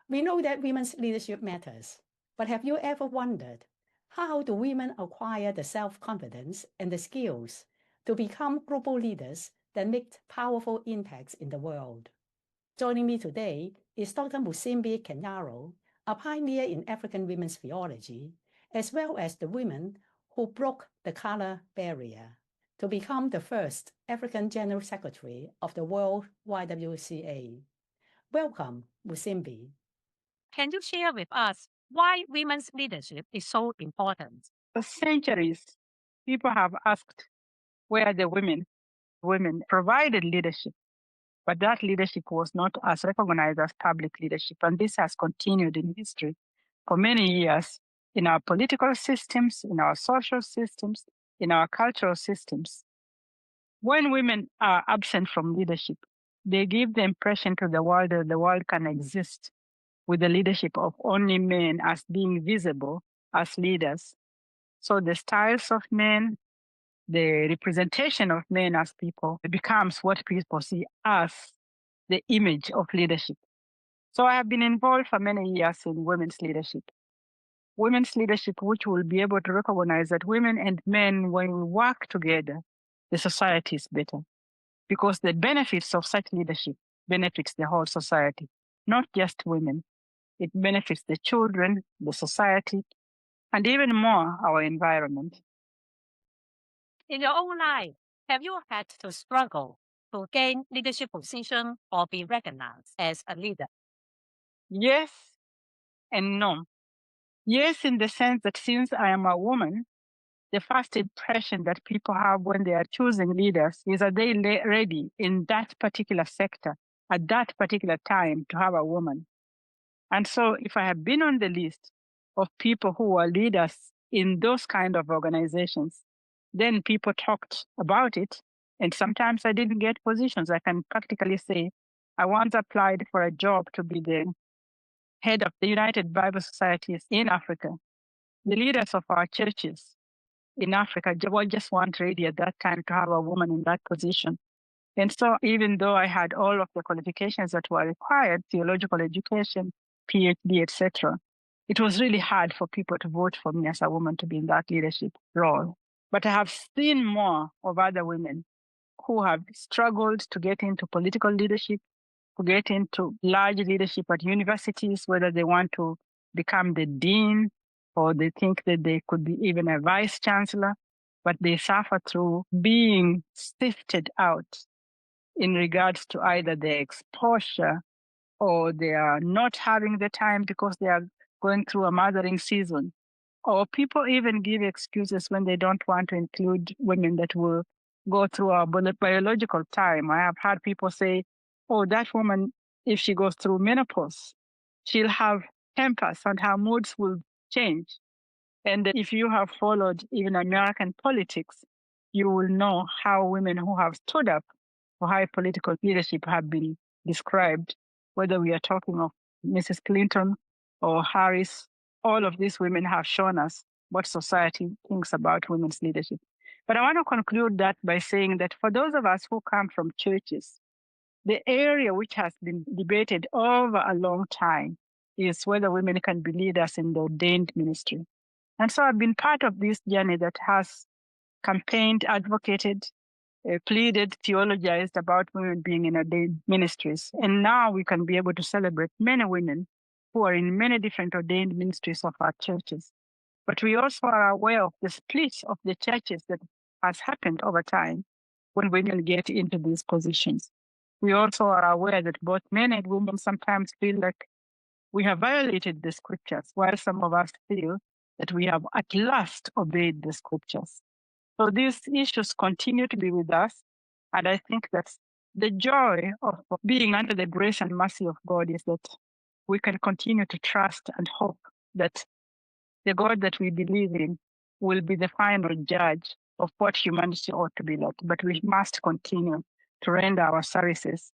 We know that women's leadership matters, but have you ever wondered, how do women acquire the self-confidence and the skills to become global leaders that make powerful impacts in the world? Joining me today is Dr. Musimbi Kanyoro, a pioneer in African women's theology, as well as the women who broke the color barrier to become the first African General Secretary of the World YWCA. Welcome, Musimbi. Can you share with us why women's leadership is so important? For centuries, people have asked where the women provided leadership, but that leadership was not as recognized as public leadership. And this has continued in history for many years in our political systems, in our social systems, in our cultural systems. When women are absent from leadership, they give the impression to the world that the world can exist with the leadership of only men as being visible as leaders. So the styles of men, the representation of men as people, it becomes what people see as the image of leadership. So I have been involved for many years in women's leadership. Women's leadership, which will be able to recognize that women and men, when we work together, the society is better. Because the benefits of such leadership benefits the whole society, not just women. It benefits the children, the society, and even more our environment. In your own life, have you had to struggle to gain leadership position or be recognized as a leader? Yes and no. Yes, in the sense that since I am a woman, the first impression that people have when they are choosing leaders is are they ready in that particular sector at that particular time to have a woman. And so if I have been on the list of people who are leaders in those kind of organizations, then people talked about it. And sometimes I didn't get positions. I can practically say I once applied for a job to be the head of the United Bible Societies in Africa. The leaders of our churches in Africa just weren't ready at that time to have a woman in that position. And so even though I had all of the qualifications that were required, theological education, PhD, etc., it was really hard for people to vote for me as a woman to be in that leadership role. But I have seen more of other women who have struggled to get into political leadership, to get into large leadership at universities, whether they want to become the dean or they think that they could be even a vice chancellor, but they suffer through being sifted out in regards to either their exposure or they are not having the time because they are going through a mothering season. Or people even give excuses when they don't want to include women that will go through our biological time. I have heard people say, oh, that woman, if she goes through menopause, she'll have tempers and her moods will change. And if you have followed even American politics, you will know how women who have stood up for high political leadership have been described, whether we are talking of Mrs. Clinton or Harris. All of these women have shown us what society thinks about women's leadership. But I want to conclude that by saying that for those of us who come from churches, the area which has been debated over a long time is whether women can be leaders in the ordained ministry. And so I've been part of this journey that has campaigned, advocated, pleaded, theologized about women being in ordained ministries. And now we can be able to celebrate many women who are in many different ordained ministries of our churches. But we also are aware of the split of the churches that has happened over time when women get into these positions. We also are aware that both men and women sometimes feel like we have violated the scriptures, while some of us feel that we have at last obeyed the scriptures. So these issues continue to be with us. And I think that the joy of being under the grace and mercy of God is that we can continue to trust and hope that the God that we believe in will be the final judge of what humanity ought to be like. But we must continue to render our services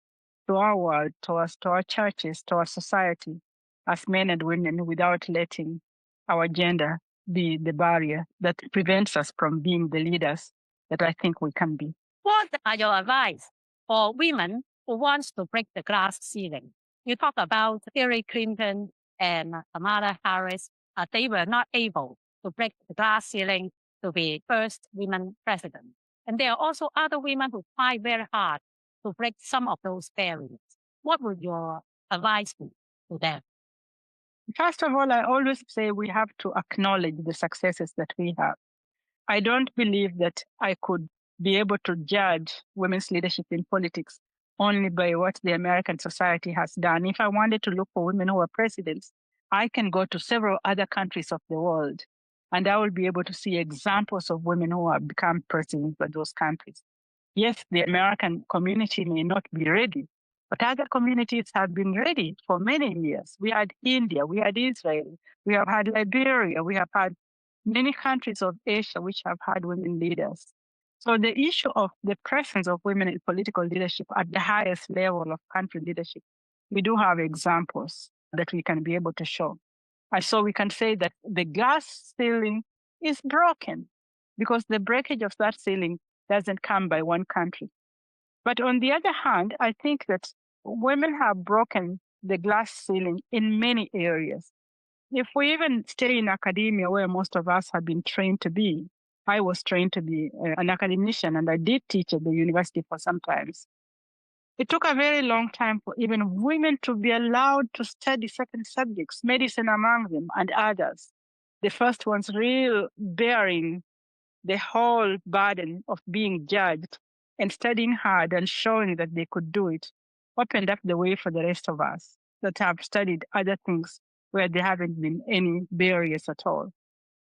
to our world, to our churches, to our society, as men and women, without letting our gender be the barrier that prevents us from being the leaders that I think we can be. What are your advice for women who want to break the glass ceiling? You talk about Hillary Clinton and Kamala Harris. They were not able to break the glass ceiling to be first women president. And there are also other women who fight very hard to break some of those barriers. What would your advice be to them? First of all, I always say we have to acknowledge the successes that we have. I don't believe that I could be able to judge women's leadership in politics only by what the American society has done. If I wanted to look for women who are presidents, I can go to several other countries of the world, and I will be able to see examples of women who have become presidents by those countries. Yes, the American community may not be ready, but other communities have been ready for many years. We had India, we had Israel, we have had Liberia, we have had many countries of Asia which have had women leaders. So the issue of the presence of women in political leadership at the highest level of country leadership, we do have examples that we can be able to show. And so we can say that the glass ceiling is broken because the breakage of that ceiling doesn't come by one country. But on the other hand, I think that women have broken the glass ceiling in many areas. If we even stay in academia, where most of us have been trained to be, I was trained to be an academician, and I did teach at the university for some times. It took a very long time for even women to be allowed to study certain subjects, medicine among them, and others. The first ones really bearing the whole burden of being judged and studying hard and showing that they could do it opened up the way for the rest of us that have studied other things where there haven't been any barriers at all.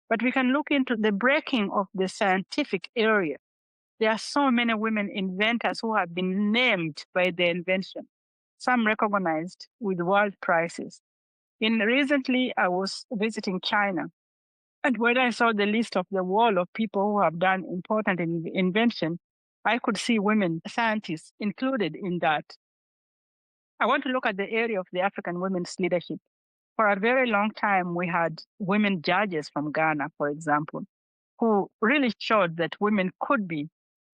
But we can look into the breaking of the scientific area. There are so many women inventors who have been named by their invention, some recognized with world prizes. Recently, I was visiting China, and when I saw the list of the wall of people who have done important invention, I could see women scientists included in that. I want to look at the area of the African women's leadership. For a very long time, we had women judges from Ghana, for example, who really showed that women could be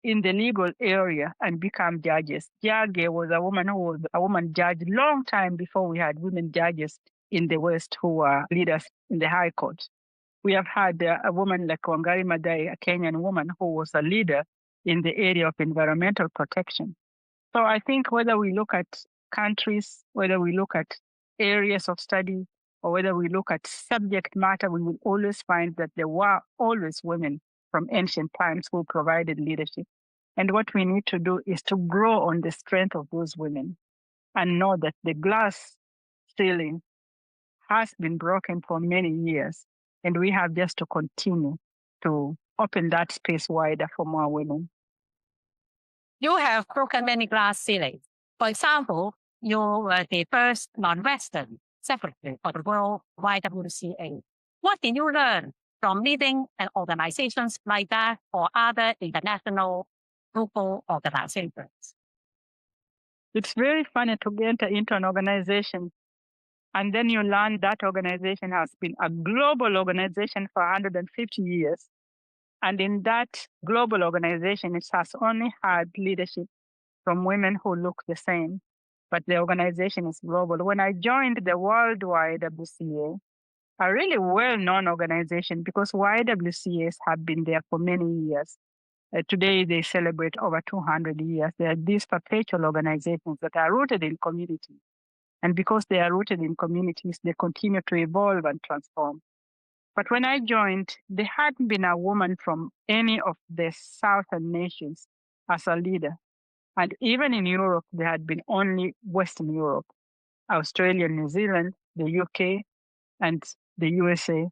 in the legal area and become judges. Jage was a woman who was a woman judge long time before we had women judges in the West who were leaders in the High Court. We have had a woman like Wangari Maathai, a Kenyan woman who was a leader in the area of environmental protection. So I think whether we look at countries, whether we look at areas of study, or whether we look at subject matter, we will always find that there were always women from ancient times who provided leadership. And what we need to do is to grow on the strength of those women and know that the glass ceiling has been broken for many years. And we have just to continue to open that space wider for more women. You have broken many glass ceilings. For example, you were the first non-Western secretary for the World YWCA. What did you learn from leading an organizations like that or other international global organizations? It's very funny to enter into an organization and then you learn that organization has been a global organization for 150 years. And in that global organization, it has only had leadership from women who look the same, but the organization is global. When I joined the World YWCA, a really well-known organization because YWCAs have been there for many years. Today, they celebrate over 200 years. They are these perpetual organizations that are rooted in community. And because they are rooted in communities, they continue to evolve and transform. But when I joined, there hadn't been a woman from any of the southern nations as a leader. And even in Europe, there had been only Western Europe, Australia, New Zealand, the UK, and the USA.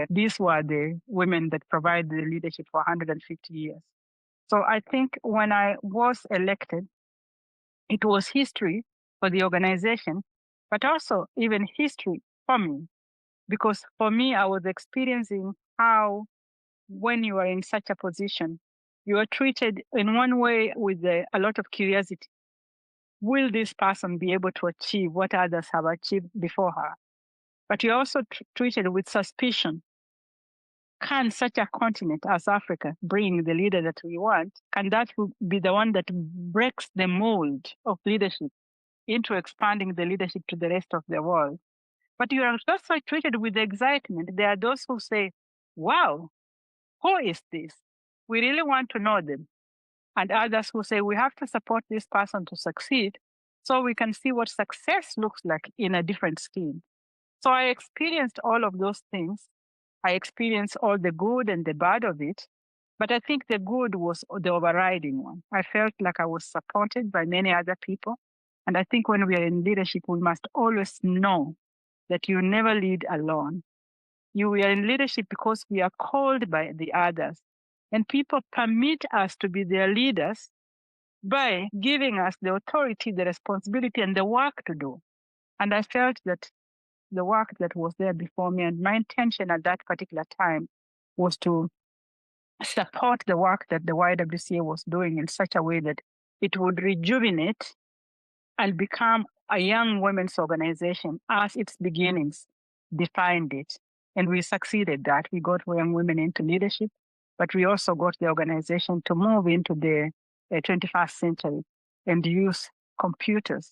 These were the women that provided the leadership for 150 years. So I think when I was elected, it was history for the organization, but also even history for me. Because for me, I was experiencing how when you are in such a position, you are treated in one way with a lot of curiosity. Will this person be able to achieve what others have achieved before her? But you're also treated with suspicion. Can such a continent as Africa bring the leader that we want? Can that be the one that breaks the mold of leadership into expanding the leadership to the rest of the world. But you are also treated with excitement. There are those who say, wow, who is this? We really want to know them. And others who say, we have to support this person to succeed so we can see what success looks like in a different scheme. So I experienced all of those things. I experienced all the good and the bad of it. But I think the good was the overriding one. I felt like I was supported by many other people. And I think when we are in leadership, we must always know that you never lead alone. You are in leadership because we are called by the others. And people permit us to be their leaders by giving us the authority, the responsibility, and the work to do. And I felt that the work that was there before me, and my intention at that particular time was to support the work that the YWCA was doing in such a way that it would rejuvenate and become a young women's organization as its beginnings defined it. And we succeeded that. We got young women into leadership, but we also got the organization to move into the 21st century and use computers,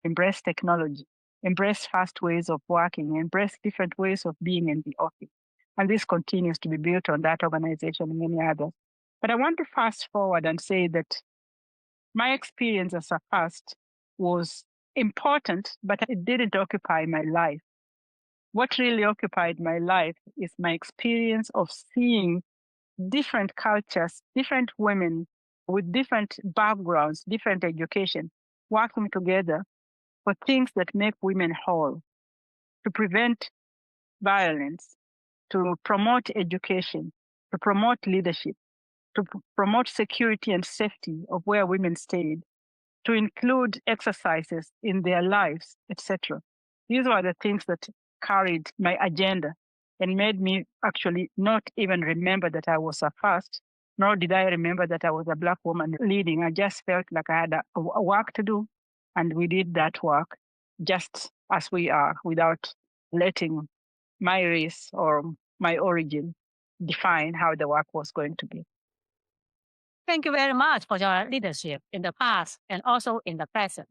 embrace technology, embrace fast ways of working, embrace different ways of being in the office. And this continues to be built on that organization and many others. But I want to fast forward and say that my experience as a first was important, but it didn't occupy my life. What really occupied my life is my experience of seeing different cultures, different women with different backgrounds, different education, working together for things that make women whole, to prevent violence, to promote education, to promote leadership, to promote security and safety of where women stayed, to include exercises in their lives, etc. These were the things that carried my agenda and made me actually not even remember that I was a first, nor did I remember that I was a Black woman leading. I just felt like I had a work to do, and we did that work just as we are, without letting my race or my origin define how the work was going to be. Thank you very much for your leadership in the past and also in the present.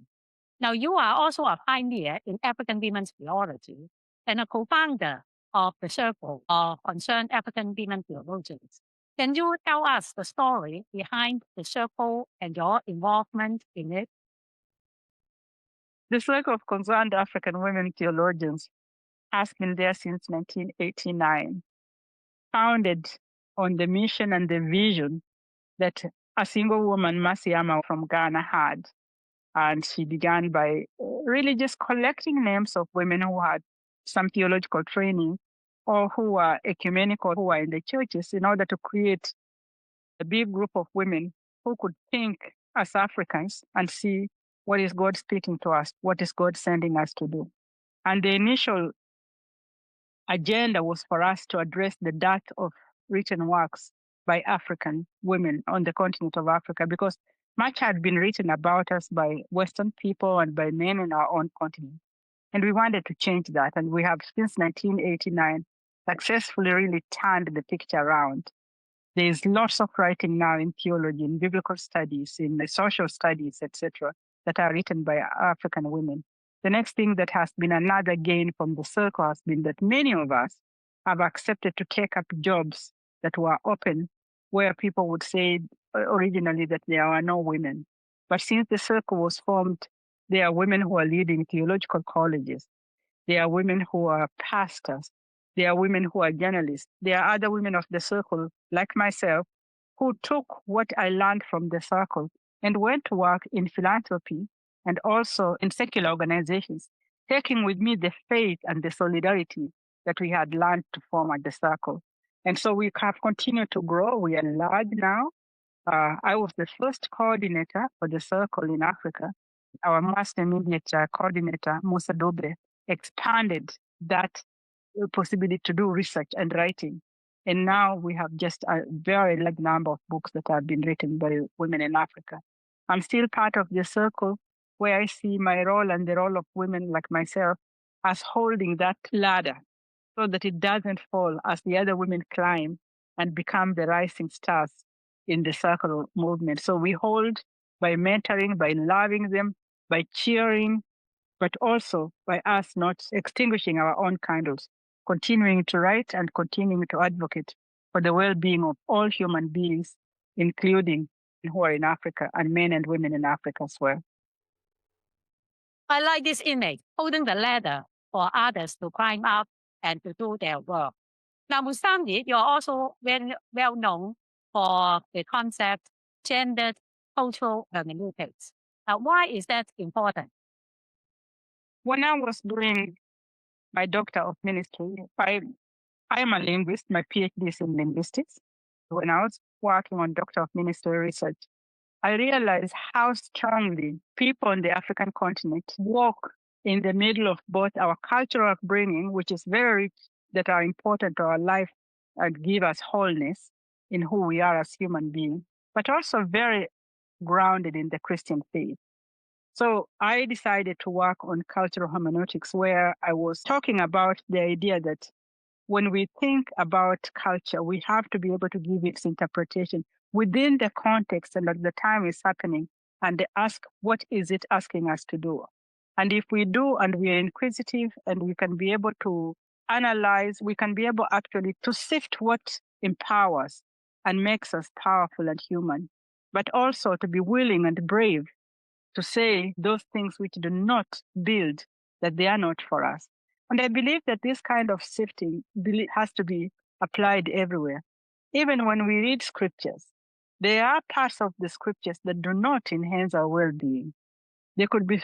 Now, you are also a pioneer in African women's theology and a co-founder of the Circle of Concerned African Women Theologians. Can you tell us the story behind the Circle and your involvement in it? The Circle of Concerned African Women Theologians has been there since 1989, founded on the mission and the vision that a single woman, Masiama from Ghana, had. And she began by really just collecting names of women who had some theological training or who were ecumenical, who were in the churches, in order to create a big group of women who could think as Africans and see what is God speaking to us, what is God sending us to do. And the initial agenda was for us to address the dearth of written works by African women on the continent of Africa, because much had been written about us by Western people and by men in our own continent. And we wanted to change that. And we have, since 1989, successfully really turned the picture around. There's lots of writing now in theology, in biblical studies, in the social studies, etc., that are written by African women. The next thing that has been another gain from the circle has been that many of us have accepted to take up jobs that were open, where people would say originally that there are no women. But since the circle was formed, there are women who are leading theological colleges. There are women who are pastors. There are women who are journalists. There are other women of the circle, like myself, who took what I learned from the circle and went to work in philanthropy and also in secular organizations, taking with me the faith and the solidarity that we had learned to form at the circle. And so we have continued to grow. We are large now. I was the first coordinator for the circle in Africa. Our most immediate coordinator, Musa Dobre, expanded that possibility to do research and writing. And now we have just a very large number of books that have been written by women in Africa. I'm still part of the circle, where I see my role and the role of women like myself as holding that ladder so that it doesn't fall as the other women climb and become the rising stars in the circle movement. So we hold by mentoring, by loving them, by cheering, but also by us not extinguishing our own candles, continuing to write and continuing to advocate for the well-being of all human beings, including who are in Africa and men and women in Africa as well. I like this image, holding the ladder for others to climb up and to do their work. Now, Musimbi, you're also very well known for the concept gendered cultural hermeneutics. Why is that important? When I was doing my Doctor of Ministry, I am a linguist, my PhD is in linguistics. When I was working on Doctor of Ministry research, I realized how strongly people on the African continent walk in the middle of both our cultural upbringing, which is very rich, that are important to our life and give us wholeness in who we are as human beings, but also very grounded in the Christian faith. So I decided to work on cultural hermeneutics, where I was talking about the idea that when we think about culture, we have to be able to give its interpretation within the context and at the time it's happening, and ask, what is it asking us to do? And if we do, and we are inquisitive, and we can be able to analyze, we can be able actually to sift what empowers and makes us powerful and human, but also to be willing and brave to say those things which do not build, that they are not for us. And I believe that this kind of sifting has to be applied everywhere. Even when we read scriptures, there are parts of the scriptures that do not enhance our well-being. There could be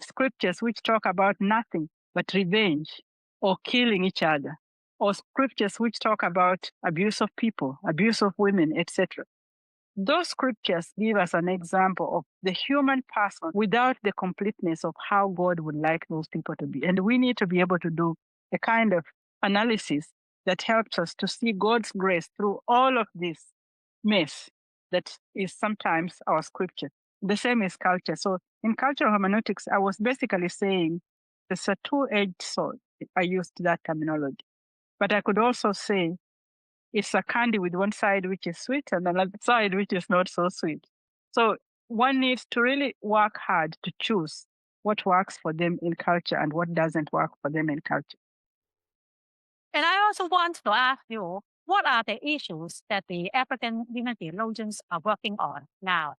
scriptures which talk about nothing but revenge or killing each other, or scriptures which talk about abuse of people, abuse of women, etc. Those scriptures give us an example of the human person without the completeness of how God would like those people to be. And we need to be able to do a kind of analysis that helps us to see God's grace through all of this mess that is sometimes our scripture. The same is culture. So in cultural hermeneutics, I was basically saying it's a two-edged sword. I used that terminology. But I could also say it's a candy with one side which is sweet and another side which is not so sweet. So one needs to really work hard to choose what works for them in culture and what doesn't work for them in culture. And I also want to ask you, what are the issues that the African women theologians are working on now?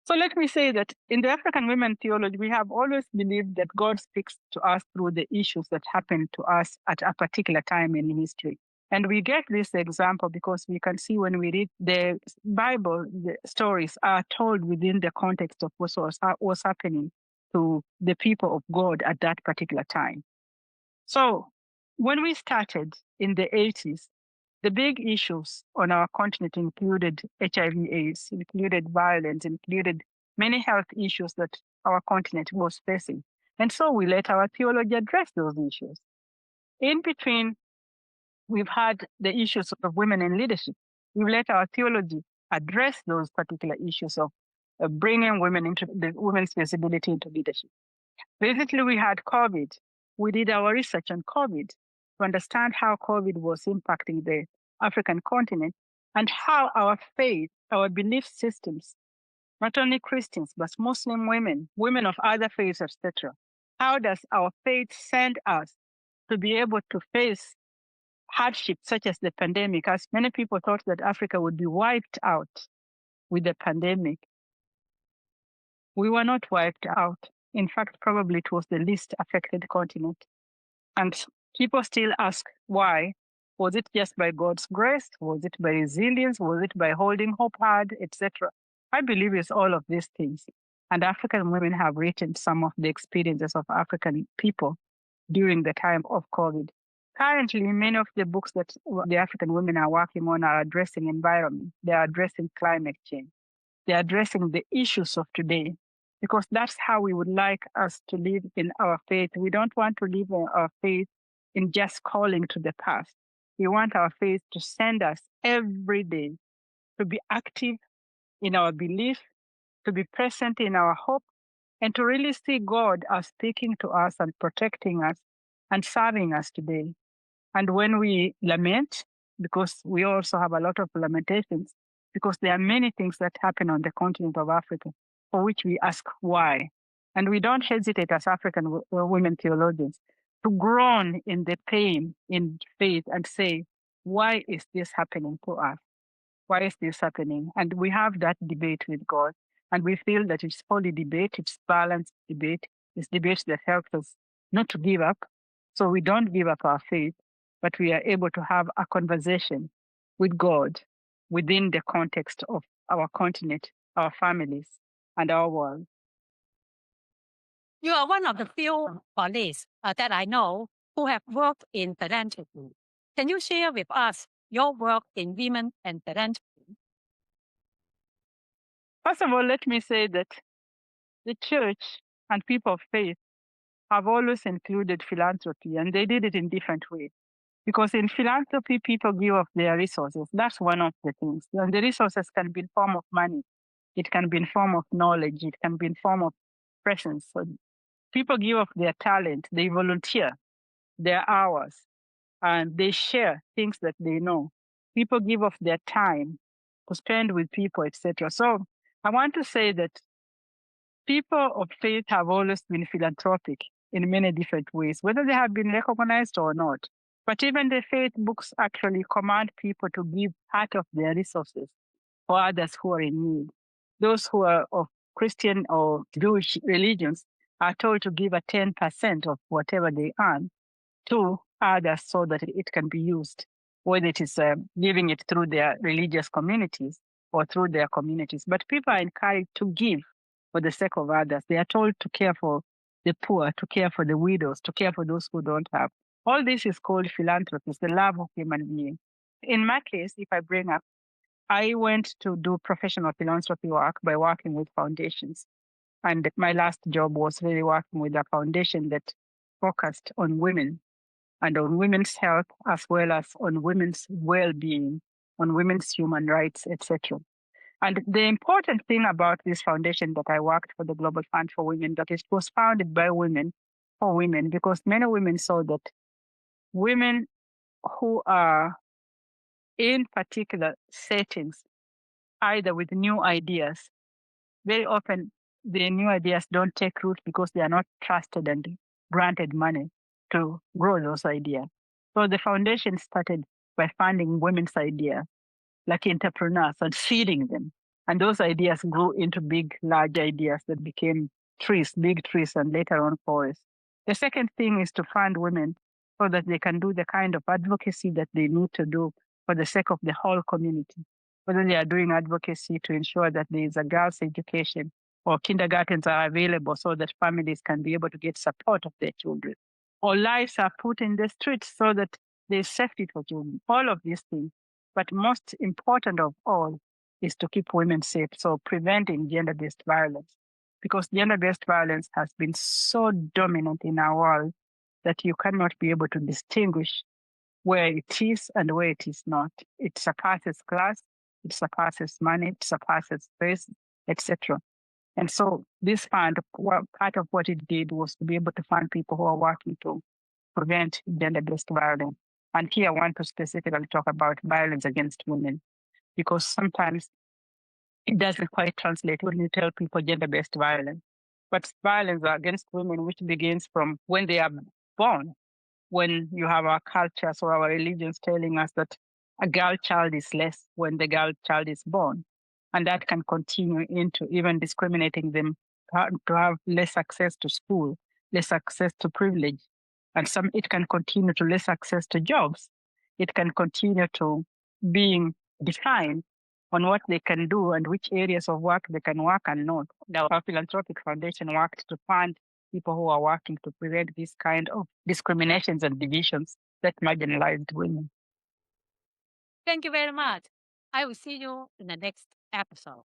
So let me say that in the African women theology, we have always believed that God speaks to us through the issues that happen to us at a particular time in history. And we get this example because we can see when we read the Bible, the stories are told within the context of what was happening to the people of God at that particular time. So when we started in the 80s, the big issues on our continent included HIV/AIDS, included violence, included many health issues that our continent was facing. And so we let our theology address those issues. In between, we've had the issues of women in leadership. We've let our theology address those particular issues of bringing women into the women's visibility into leadership. Recently, we had COVID. We did our research on COVID to understand how COVID was impacting the African continent and how our faith, our belief systems, not only Christians, but Muslim women, women of other faiths, etc. How does our faith send us to be able to face hardship such as the pandemic, as many people thought that Africa would be wiped out with the pandemic? We were not wiped out. In fact, probably it was the least affected continent. And people still ask why. Was it just by God's grace? Was it by resilience? Was it by holding hope hard, etc.? I believe it's all of these things. And African women have written some of the experiences of African people during the time of COVID. Currently, many of the books that the African women are working on are addressing environment. They are addressing climate change. They are addressing the issues of today, because that's how we would like us to live in our faith. We don't want to live our faith in just calling to the past. We want our faith to send us every day to be active in our belief, to be present in our hope, and to really see God as speaking to us and protecting us and serving us today. And when we lament, because we also have a lot of lamentations, because there are many things that happen on the continent of Africa for which we ask why. And we don't hesitate as African women theologians to groan in the pain in faith and say, why is this happening to us? Why is this happening? And we have that debate with God. And we feel that it's holy debate, it's balanced debate, it's debate that helps us not to give up. So we don't give up our faith, but we are able to have a conversation with God within the context of our continent, our families, and our world. You are one of the few colleagues that I know who have worked in philanthropy. Can you share with us your work in women and philanthropy? First of all, let me say that the church and people of faith have always included philanthropy, and they did it in different ways. Because in philanthropy, people give of their resources. That's one of the things. And the resources can be in form of money. It can be in form of knowledge. It can be in form of presence. So people give of their talent. They volunteer their hours, and they share things that they know. People give of their time to spend with people, etc. So I want to say that people of faith have always been philanthropic in many different ways, whether they have been recognized or not. But even the faith books actually command people to give part of their resources for others who are in need. Those who are of Christian or Jewish religions are told to give a 10% of whatever they earn to others so that it can be used, whether it is giving it through their religious communities or through their communities. But people are encouraged to give for the sake of others. They are told to care for the poor, to care for the widows, to care for those who don't have. All this is called philanthropy, it's the love of human being. In my case, if I bring up, I went to do professional philanthropy work by working with foundations. And my last job was really working with a foundation that focused on women and on women's health, as well as on women's well-being, on women's human rights, etc. And the important thing about this foundation that I worked for, the Global Fund for Women, that it was founded by women for women, because many women saw that women who are in particular settings, either with new ideas, very often the new ideas don't take root because they are not trusted and granted money to grow those ideas. So the foundation started by funding women's ideas, like entrepreneurs, and seeding them. And those ideas grew into big, large ideas that became trees, big trees, and later on forests. The second thing is to fund women so that they can do the kind of advocacy that they need to do for the sake of the whole community. Whether they are doing advocacy to ensure that there is a girls' education or kindergartens are available so that families can be able to get support of their children, or lives are put in the streets so that there is safety for children, all of these things. But most important of all is to keep women safe, so preventing gender-based violence. Because gender-based violence has been so dominant in our world that you cannot be able to distinguish where it is and where it is not. It surpasses class, it surpasses money, it surpasses race, etc. And so this fund, part of what it did was to be able to fund people who are working to prevent gender-based violence. And here I want to specifically talk about violence against women, because sometimes it doesn't quite translate when you tell people gender-based violence. But violence against women, which begins from when they are born, when you have our cultures or our religions telling us that a girl child is less when the girl child is born. And that can continue into even discriminating them to have less access to school, less access to privilege. And it can continue to less access to jobs. It can continue to being defined on what they can do and which areas of work they can work and not. Now, our philanthropic foundation worked to fund people who are working to prevent these kind of discriminations and divisions that marginalized women. Thank you very much. I will see you in the next episode.